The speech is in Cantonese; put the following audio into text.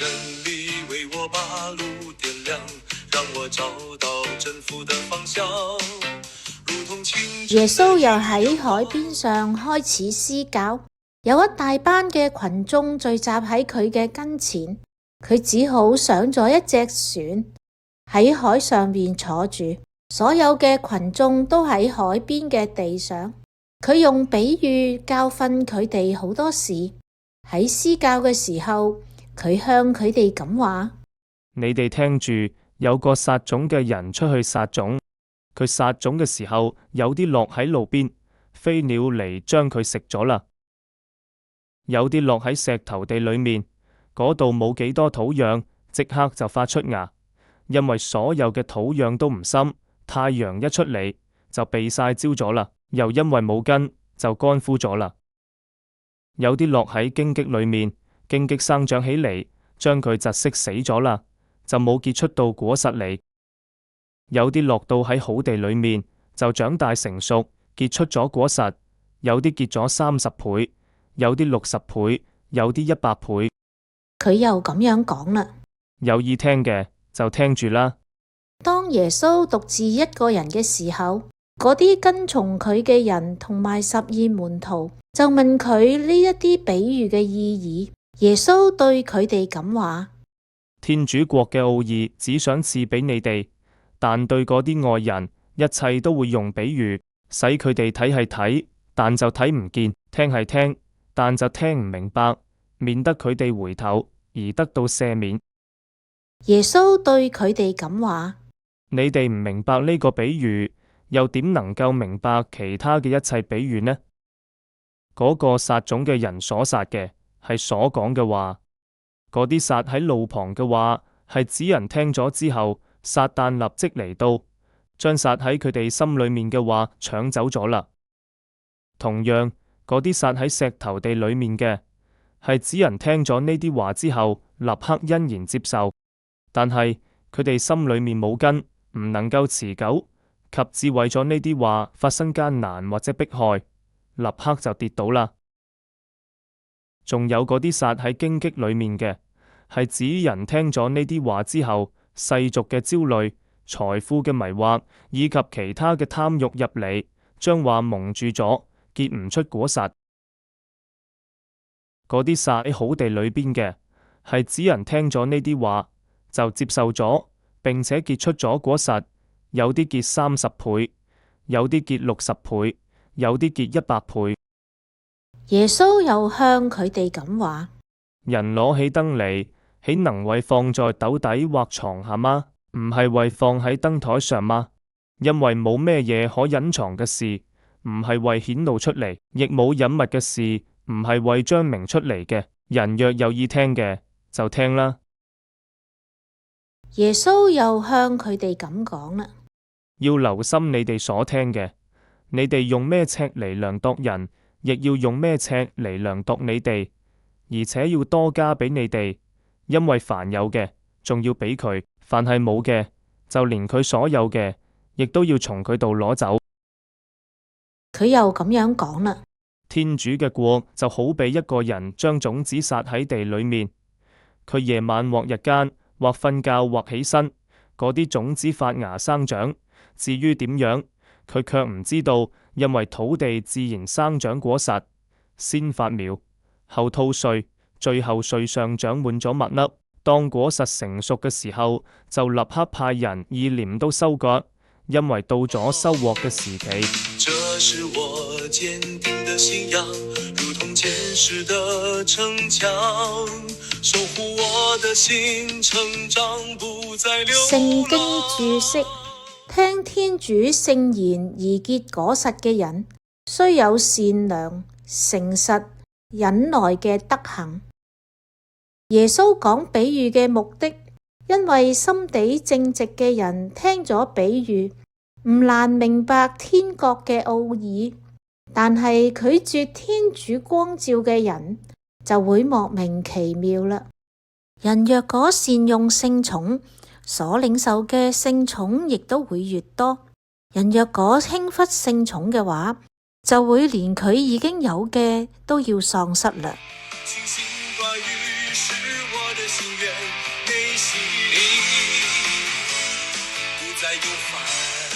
真理为我把路点亮，讓我找到征服的方向。耶穌又喺海邊上開始施教，有一大班嘅群眾聚集喺佢嘅跟前，佢只好上咗一隻船喺海上面坐住，所有嘅群眾都喺海邊嘅地上。佢用比喻教訓佢哋好多事。喺施教嘅時候，佢向佢哋咁話：你哋聽住，有個撒種嘅人出去撒種。佢撒種嘅時候，有啲落喺路邊，飛鳥嚟將佢食咗啦。有啲落喺石頭地裏面，嗰度冇幾多土壤，即刻就發出芽，因為所有嘅土壤都唔深，太陽一出嚟就被曬焦咗啦。又因為冇根，就乾枯咗啦。有啲落喺荊棘裏面，荊棘生長起嚟，將佢窒息死咗啦，就冇結出到果實嚟。有啲落到喺好地裏面，就長大成熟，結出咗果實。有啲結咗30倍，有啲60倍，有啲100倍。佢又咁樣講啦，有意聽嘅就聽住啦。當耶穌獨自一個人嘅時候，嗰啲跟從佢嘅人同埋12門徒就問佢呢一啲比喻嘅意義。耶穌對佢哋咁話：天主國嘅奧義只想賜俾你哋。但對嗰啲外人，一切都會用比喻，使佢哋睇係睇，但就睇唔見；聽係聽，但就聽唔明白，免得佢哋回頭而得到赦免。耶穌對佢哋咁話：你哋唔明白呢個比喻，又點能夠明白其他嘅一切比喻呢？嗰個撒種嘅人所撒嘅係所講嘅話，嗰啲撒喺路旁嘅話係指人聽咗之後，撒旦立即嚟到，將撒喺佢哋心裏面嘅話搶走咗啦。同樣，嗰啲撒喺石頭地裏面嘅，係指人聽咗呢啲話之後，立刻欣然接受，但係佢哋心裏面冇根，唔能夠持久，及至為咗呢啲話發生艱難或者迫害，立刻就跌倒啦。仲有嗰啲撒喺荊棘裏面嘅，係指人聽咗呢啲話之後，世俗嘅焦慮、財富嘅迷惑以及其他嘅貪慾入嚟，將話蒙住咗，結唔出果實。嗰啲撒喺好地裏邊嘅，係指人聽咗呢啲話就接受咗，並且結出咗果實，有啲結30倍，有啲結60倍，有啲結100倍。耶穌又向佢哋咁話：人攞起燈嚟，豈能為放在斗底或床下嗎？唔係為放喺燈台上嗎？因為冇咩嘢可隱藏嘅事，唔係為顯露出嚟，亦冇隱密嘅事，唔係為彰明出嚟嘅。人若有意聽嘅，就聽啦。耶穌又向佢哋咁講啦：要留心你哋所聽嘅，你哋用咩尺嚟量度人，亦要用咩尺嚟量度你哋，而且要多加俾你哋。因為凡有嘅，仲要俾佢；凡係冇嘅，就連佢所有嘅，亦都要從佢度攞走。佢又咁樣講啦：天主嘅國就好比一個人將種子撒喺地裏面，佢夜晚或日間，或瞓覺或起身，嗰啲種子發芽生長。至於點樣，佢卻唔知道，因為土地自然生長果實，先發苗，後吐穗，最後穗上長滿咗麥粒。當果實成熟嘅時候，就立刻派人以鐮刀收割，因為到咗收穫嘅時期。這是我堅定的信仰，如同堅實的城牆，守護我的心，成長不再流浪。聖經註釋：聽天主聖言而結果實嘅人，須有善良、誠實、忍耐嘅德行。耶穌講比喻嘅目的，因為心地正直嘅人聽咗比喻，唔難明白天國嘅奧義，但係拒絕天主光照嘅人就會莫名其妙啦。人若果善用聖寵，所領受嘅聖寵亦都會越多；人若果輕忽聖寵嘅話，就會連佢已經有嘅都要喪失啦。雨是我的心愿，内心里不再有烦。